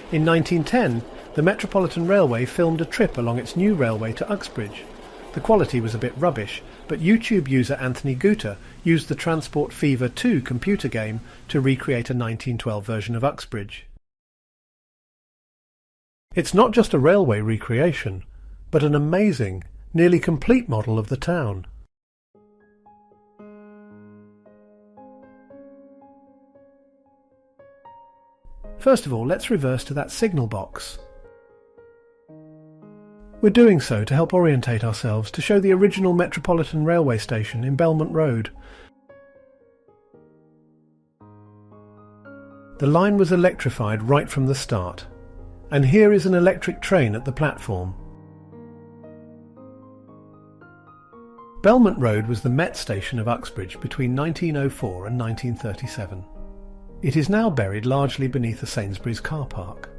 In 1910, the Metropolitan Railway filmed a trip along its new railway to Uxbridge. The quality was a bit rubbish, but YouTube user Anthony Guter used the Transport Fever 2 computer game to recreate a 1912 version of Uxbridge. It's not just a railway recreation, but an amazing, nearly complete model of the town. First of all, let's reverse to that signal box. We're doing so to help orientate ourselves to show the original Metropolitan Railway station in Belmont Road. The line was electrified right from the start, and here is an electric train at the platform. Belmont Road was the Met station of Uxbridge between 1904 and 1937. It is now buried largely beneath a Sainsbury's car park.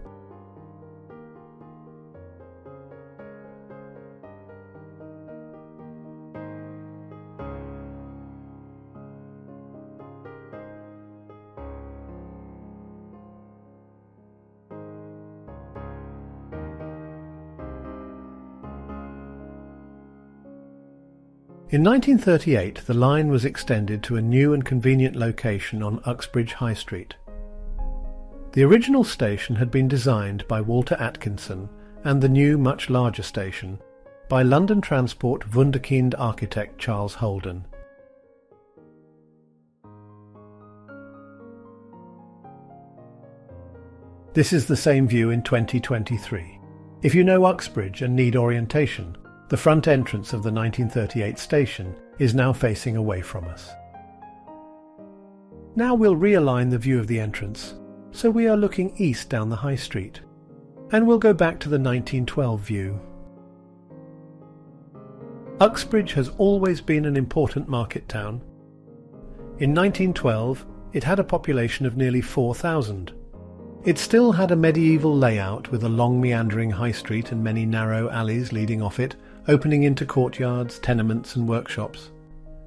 In 1938, the line was extended to a new and convenient location on Uxbridge High Street. The original station had been designed by Walter Atkinson and the new, much larger station by London Transport wunderkind architect Charles Holden. This is the same view in 2023. If you know Uxbridge and need orientation, the front entrance of the 1938 station is now facing away from us. Now we'll realign the view of the entrance, so we are looking east down the High Street, and we'll go back to the 1912 view. Uxbridge has always been an important market town. In 1912, it had a population of nearly 4,000. It still had a medieval layout with a long meandering high street and many narrow alleys leading off it, opening into courtyards, tenements and workshops.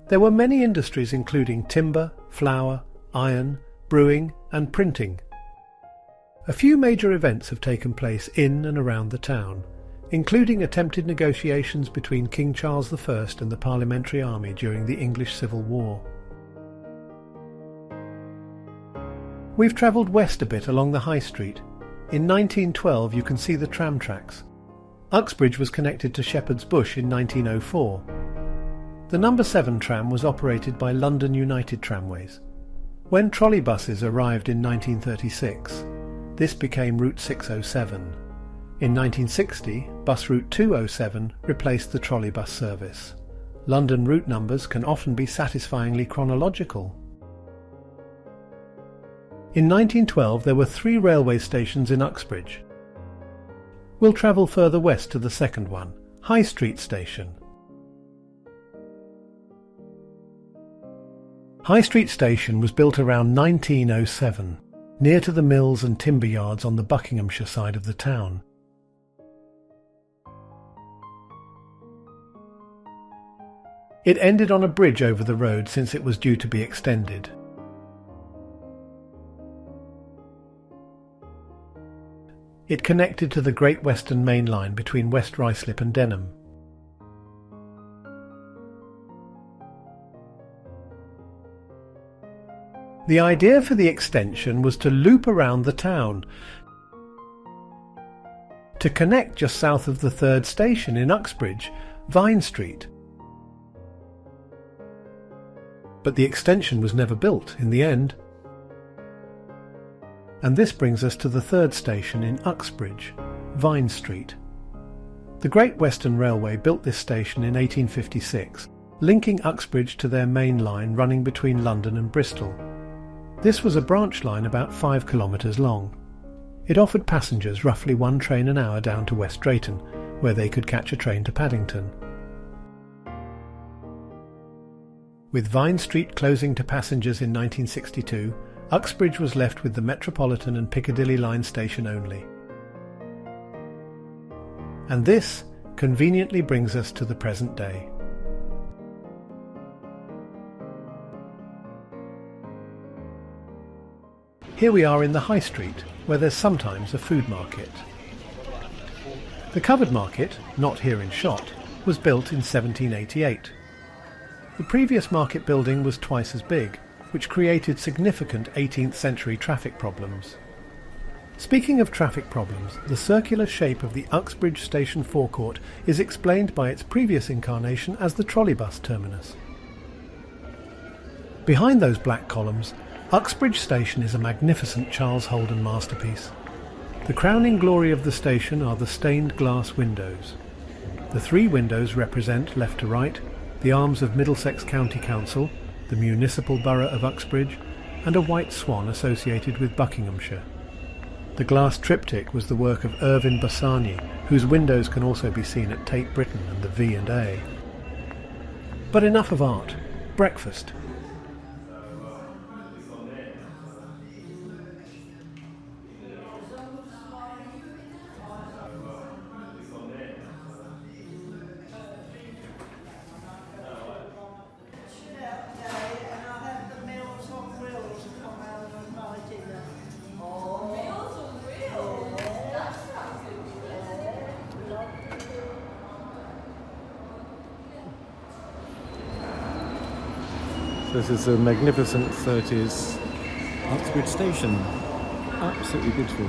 There were many industries including timber, flour, iron, brewing and printing. A few major events have taken place in and around the town, including attempted negotiations between King Charles I and the Parliamentary Army during the English Civil War. We've travelled west a bit along the High Street. In 1912 you can see the tram tracks. Uxbridge was connected to Shepherd's Bush in 1904. The No. 7 tram was operated by London United Tramways. When trolley buses arrived in 1936, this became Route 607. In 1960, bus route 207 replaced the trolley bus service. London route numbers can often be satisfyingly chronological. In 1912 there were 3 railway stations in Uxbridge. We'll travel further west to the second one, High Street Station. High Street Station was built around 1907, near to the mills and timber yards on the Buckinghamshire side of the town. It ended on a bridge over the road since it was due to be extended. It connected to the Great Western Main Line between West Ruislip and Denham. The idea for the extension was to loop around the town, to connect just south of the third station in Uxbridge, Vine Street. But the extension was never built in the end. And this brings us to the third station in Uxbridge, Vine Street. The Great Western Railway built this station in 1856, linking Uxbridge to their main line running between London and Bristol. This was a branch line about 5 kilometres long. It offered passengers roughly 1 train an hour down to West Drayton, where they could catch a train to Paddington. With Vine Street closing to passengers in 1962, Uxbridge was left with the Metropolitan and Piccadilly line station only. And this conveniently brings us to the present day. Here we are in the High Street, where there's sometimes a food market. The covered market, not here in Shot, was built in 1788. The previous market building was twice as big, which created significant 18th century traffic problems. Speaking of traffic problems, the circular shape of the Uxbridge station forecourt is explained by its previous incarnation as the trolleybus terminus. Behind those black columns, Uxbridge station is a magnificent Charles Holden masterpiece. The crowning glory of the station are the stained glass windows. The three windows represent, left to right, the arms of Middlesex County Council, the municipal borough of Uxbridge, and a white swan associated with Buckinghamshire. The glass triptych was the work of Irvin Bassani, whose windows can also be seen at Tate Britain and the V&A. But enough of art. Breakfast. This is a magnificent 30s Uxbridge station. Absolutely beautiful.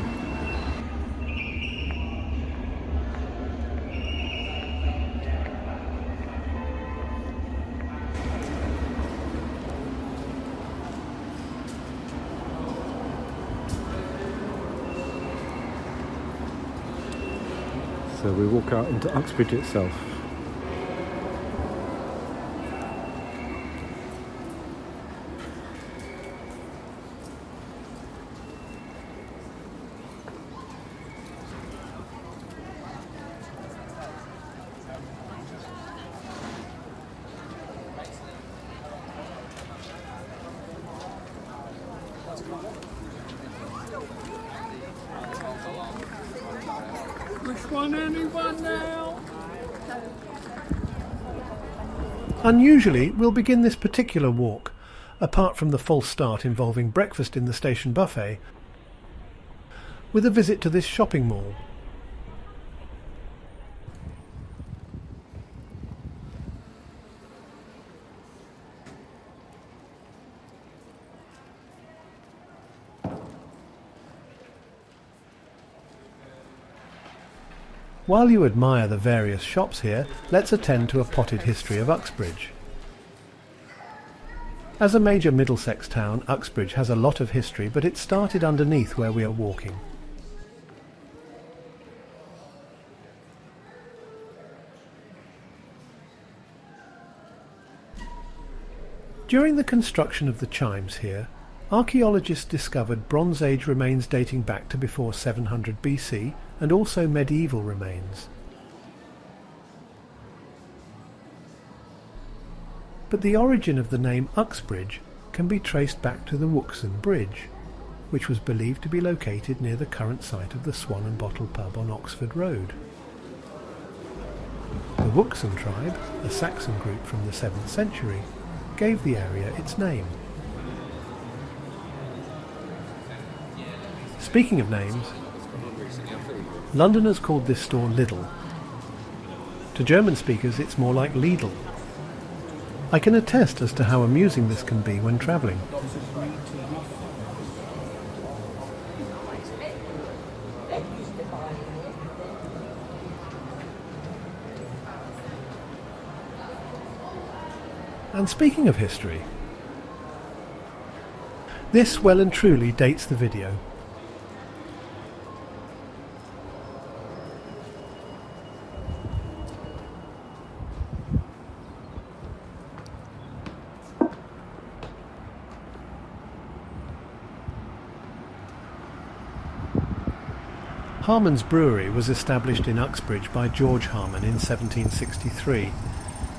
So we walk out into Uxbridge itself. Anyone now? Unusually, we'll begin this particular walk, apart from the false start involving breakfast in the station buffet, with a visit to this shopping mall. While you admire the various shops here, let's attend to a potted history of Uxbridge. As a major Middlesex town, Uxbridge has a lot of history, but it started underneath where we are walking. During the construction of the chimes here, archaeologists discovered Bronze Age remains dating back to before 700 BC and also medieval remains. But the origin of the name Uxbridge can be traced back to the Wuxen Bridge, which was believed to be located near the current site of the Swan and Bottle pub on Oxford Road. The Wuxen tribe, a Saxon group from the 7th century, gave the area its name. Speaking of names, Londoners called this store Lidl. To German speakers it's more like Lidl. I can attest as to how amusing this can be when travelling. And speaking of history, this well and truly dates the video. Harmon's Brewery was established in Uxbridge by George Harmon in 1763.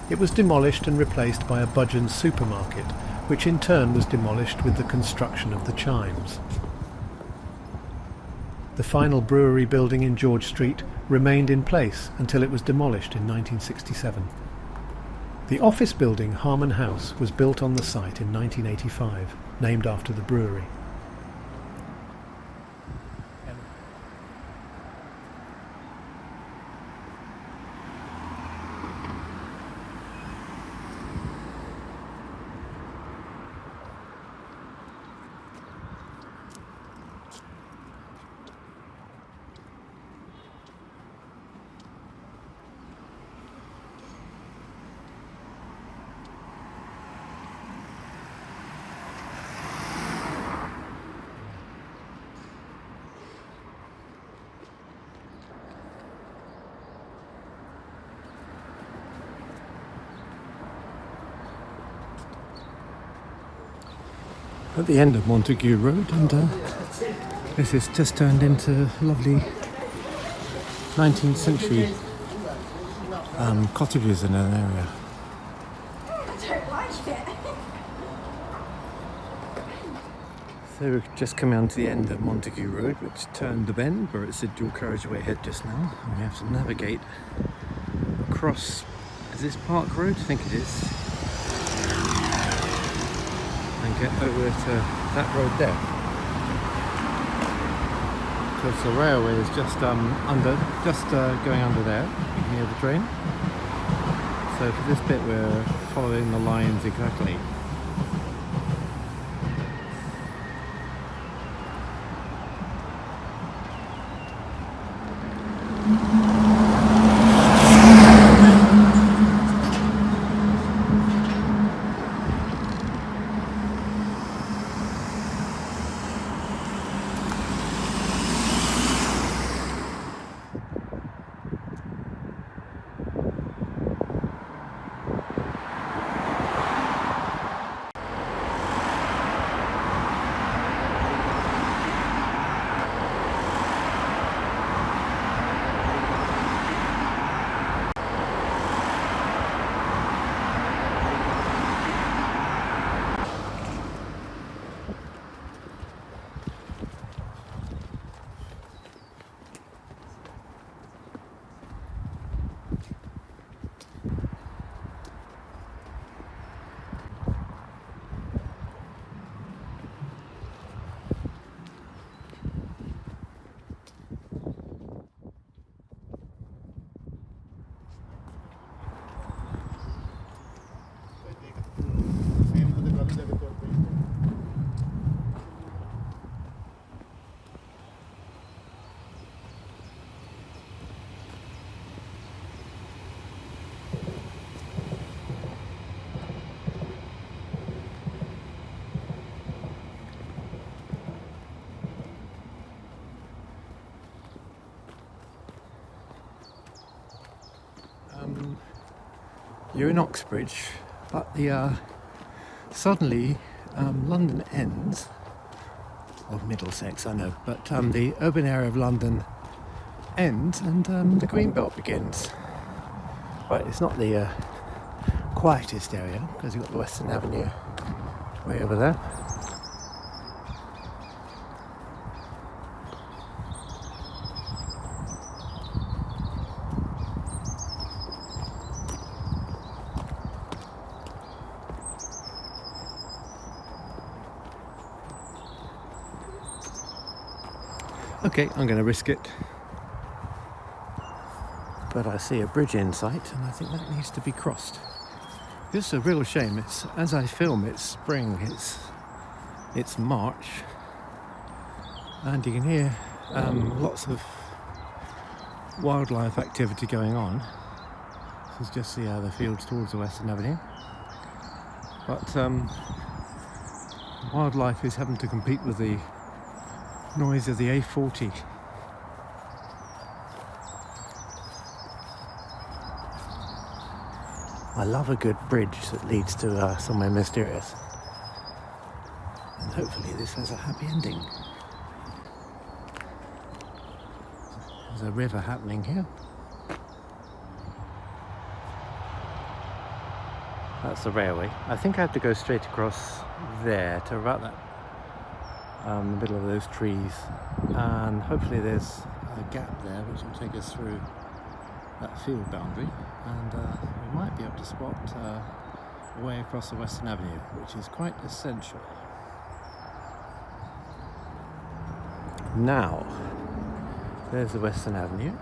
It was demolished and replaced by a Budgeon's supermarket, which in turn was demolished with the construction of the chimes. The final brewery building in George Street remained in place until it was demolished in 1967. The office building Harmon House was built on the site in 1985, named after the brewery. at the end of Montague Road, and this has just turned into lovely 19th century cottages in an area. I don't like it. So we're just coming on to the end of Montague Road, which turned the bend where it's a dual carriageway ahead just now, and we have to navigate across, is this Park Road? I think it is, and get over to that road there, because the railway is just going under there near the train. So for this bit we're following the lines exactly. You're in Uxbridge, but suddenly London ends, or Middlesex, I know, but the urban area of London ends and the green belt begins. Right, it's not the quietest area because you've got the Western Avenue way over there. Okay, I'm going to risk it. But I see a bridge in sight and I think that needs to be crossed. This is a real shame. It's, as I film, it's spring, it's March, and you can hear lots of wildlife activity going on. This is just the fields towards the Western Avenue. But wildlife is having to compete with the noise of the A40. I love a good bridge that leads to somewhere mysterious. And hopefully this has a happy ending. There's a river happening here. That's the railway. I think I have to go straight across there to about that the middle of those trees, and hopefully there's a gap there which will take us through that field boundary, and we might be able to spot a way across the Western Avenue, which is quite essential. Now, there's the Western Avenue,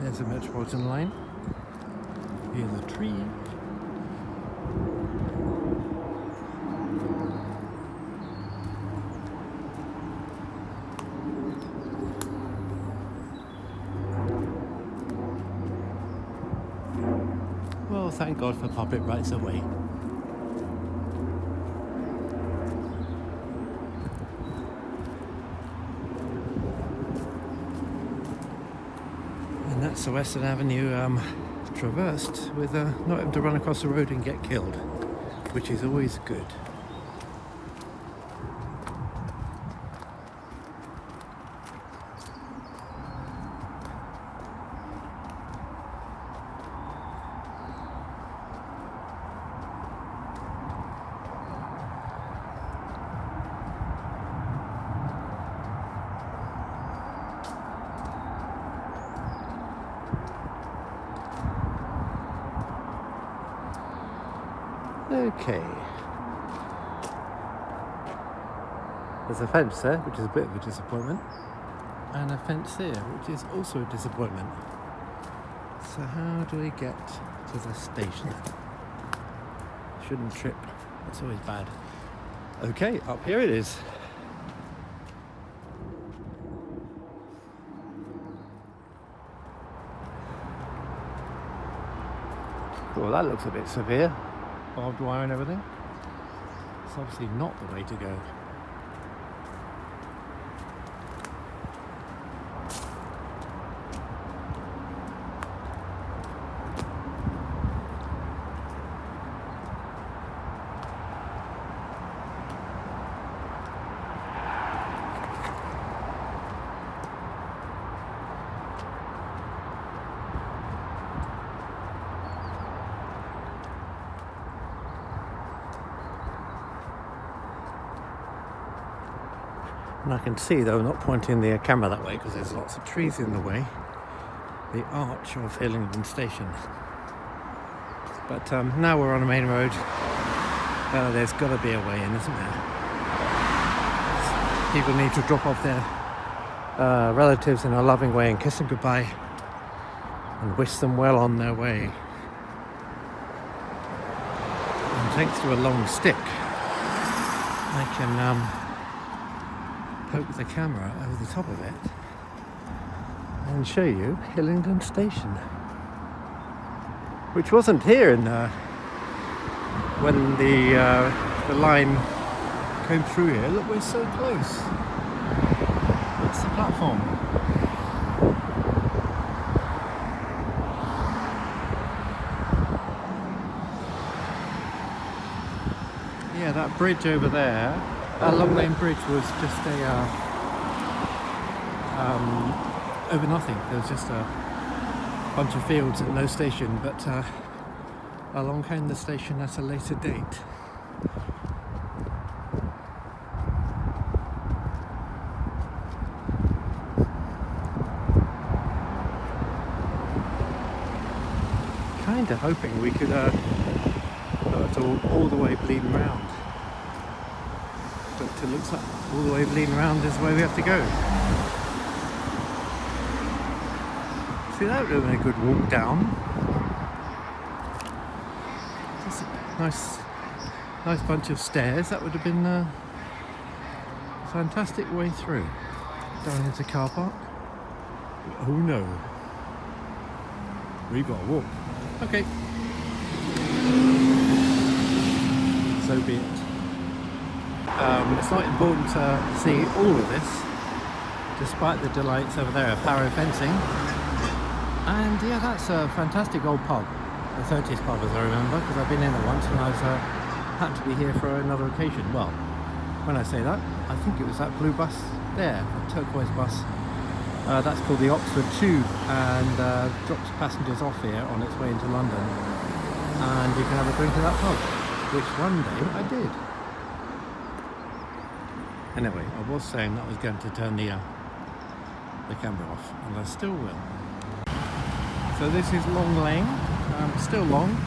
there's the Metropolitan line, here's the tree. Well, thank God for public rights of way. And that's the Western Avenue traversed with not having to run across the road and get killed, which is always good. Okay. There's a fence there, which is a bit of a disappointment, and a fence here, which is also a disappointment. So how do we get to the station? Shouldn't trip, that's always bad. Okay, up here it is. Well, that looks a bit severe. Barbed wire and everything. It's obviously not the way to go. And I can see, though, not pointing the camera that way because there's lots of trees in the way, the arch of Hillingdon station. But now we're on a main road. There's got to be a way in, isn't there? People need to drop off their relatives in a loving way and kiss them goodbye and wish them well on their way. And thanks to a long stick, I can poke the camera over the top of it and show you Hillingdon station, which wasn't here in when the line came through here. Look, we're so close. That's the platform. Yeah, that bridge over there, that Long Lane Bridge, was just a over nothing. There was just a bunch of fields at no station, but along came the station at a later date. Kinda hoping we could go all the way bleeding round. But it looks like all the way bleeding round is the way we have to go. See, that would have been a good walk down. Just a nice bunch of stairs. That would have been a fantastic way through. Down into car park. Oh no. We've got to walk. Okay. So be it. It's not important to see all of this, despite the delights over there of Harrow fencing. And yeah, that's a fantastic old pub, the 30s pub as I remember, because I've been in it once and I've had to be here for another occasion. Well, when I say that, I think it was that blue bus there, the turquoise bus. That's called the Oxford Tube, and drops passengers off here on its way into London. And you can have a drink at that pub, which one day I did. Anyway, I was saying that I was going to turn the camera off, and I still will. So this is Long Lane, still long,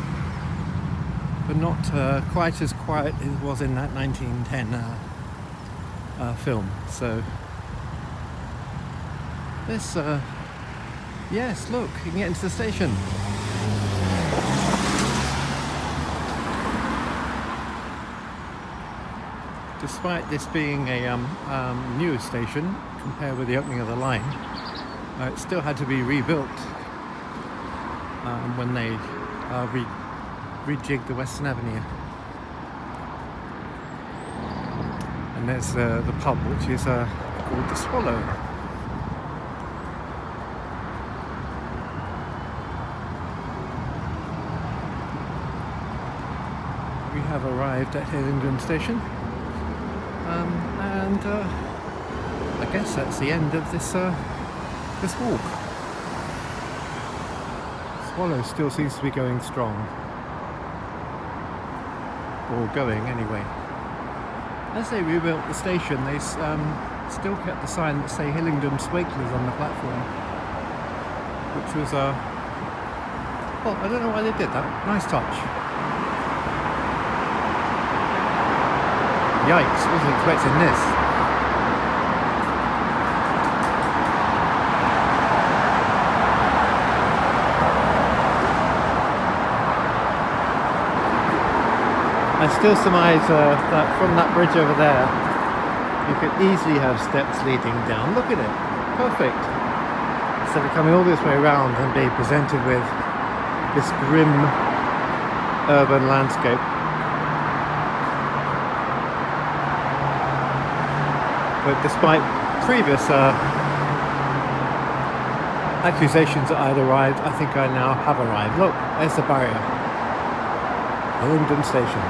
but not quite as quiet as it was in that 1910 film. So this, yes, look, you can get into the station. Despite this being a newer station compared with the opening of the line, it still had to be rebuilt when they rejigged the Western Avenue. And there's the pub, which is called the Swallow. We have arrived at Hillingdon station. And I guess that's the end of this this walk. Swallow still seems to be going strong, or going anyway. As they rebuilt the station, they still kept the sign that say Hillingdon Swakeleys on the platform, which was well, I don't know why they did that. Nice touch. Yikes, wasn't expecting this. I still surmise that from that bridge over there, you could easily have steps leading down. Look at it, perfect. Instead of coming all this way around and being presented with this grim urban landscape. But despite previous accusations that I'd arrived, I think I now have arrived. Look, there's the barrier. Hillingdon Station.